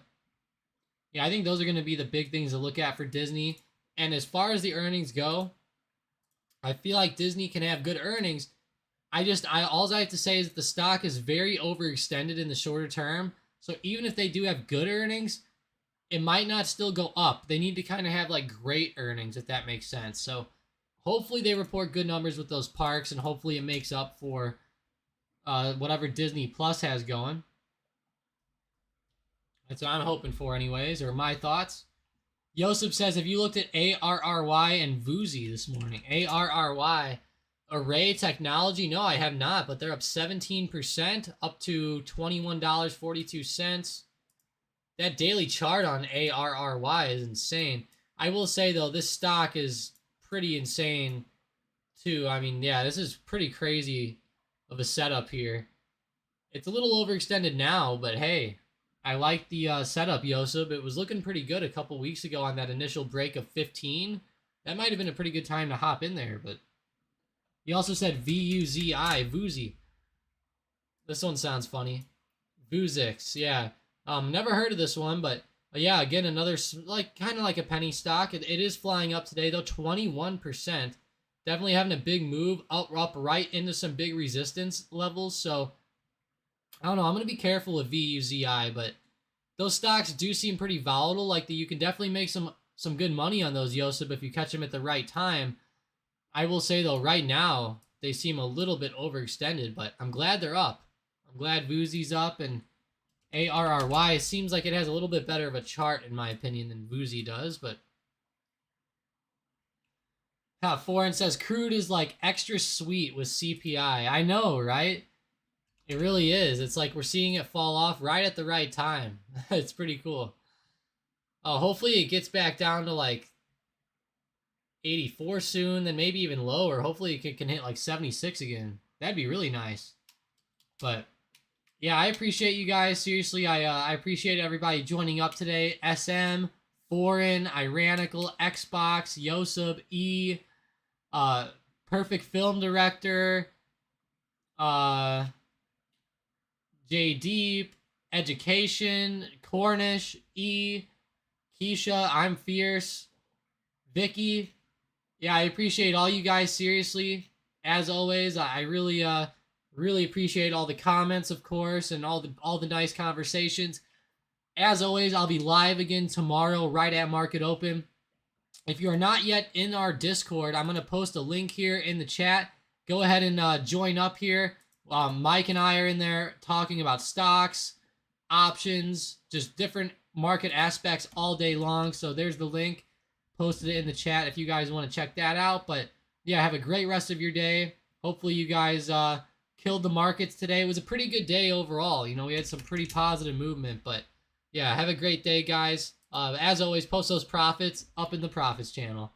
yeah, I think those are going to be the big things to look at for Disney. And as far as the earnings go, I feel like Disney can have good earnings. All I have to say is that the stock is very overextended in the shorter term. So even if they do have good earnings, it might not still go up. They need to kind of have like great earnings, if that makes sense. So hopefully they report good numbers with those parks, and hopefully it makes up for whatever Disney Plus has going. That's what I'm hoping for anyways, or my thoughts. Yosef says, have you looked at ARRY and Vuzi this morning? ARRY, Array Technology? No, I have not, but they're up 17%, up to $21.42. That daily chart on ARRY is insane. I will say, though, this stock is pretty insane, too. I mean, yeah, this is pretty crazy of a setup here. It's a little overextended now, but hey, I like the setup, Yosef. It was looking pretty good a couple weeks ago on that initial break of 15. That might have been a pretty good time to hop in there, but he also said VUZI, Vuzi. This one sounds funny. Vuzix, yeah. Never heard of this one, but yeah, again, another, like, kind of like a penny stock. It is flying up today, though, 21%. Definitely having a big move up right into some big resistance levels, so I don't know. I'm going to be careful with VUZI, but those stocks do seem pretty volatile. Like, you can definitely make some good money on those, Yosef, if you catch them at the right time. I will say, though, right now, they seem a little bit overextended, but I'm glad they're up. I'm glad Vuzi's up, and ARRY seems like it has a little bit better of a chart, in my opinion, than Vuzi does, but Foreign says, crude is like extra sweet with CPI. I know, right? It really is. It's like we're seeing it fall off right at the right time. It's pretty cool. Hopefully it gets back down to like 84 soon, then maybe even lower. Hopefully it can hit like 76 again. That'd be really nice. But yeah, I appreciate you guys. Seriously, I appreciate everybody joining up today. SM, Foreign, Iranical, Xbox, Yosef, E, Perfect Film Director, J Deep, Education, Cornish, E, Keisha, I'm Fierce, Vicky. Yeah, I appreciate all you guys, seriously. As always, I really appreciate all the comments, of course, and all the nice conversations. As always, I'll be live again tomorrow right at market open. If you are not yet in our Discord, I'm going to post a link here in the chat. Go ahead and join up here. Mike and I are in there talking about stocks. options, just different market aspects all day long. So there's the link. Posted it in the chat if you guys want to check that out. But yeah, have a great rest of your day. Hopefully you guys killed the markets today. It was a pretty good day overall. You know, we had some pretty positive movement. But yeah, have a great day, guys. As always, post those profits up in the profits channel.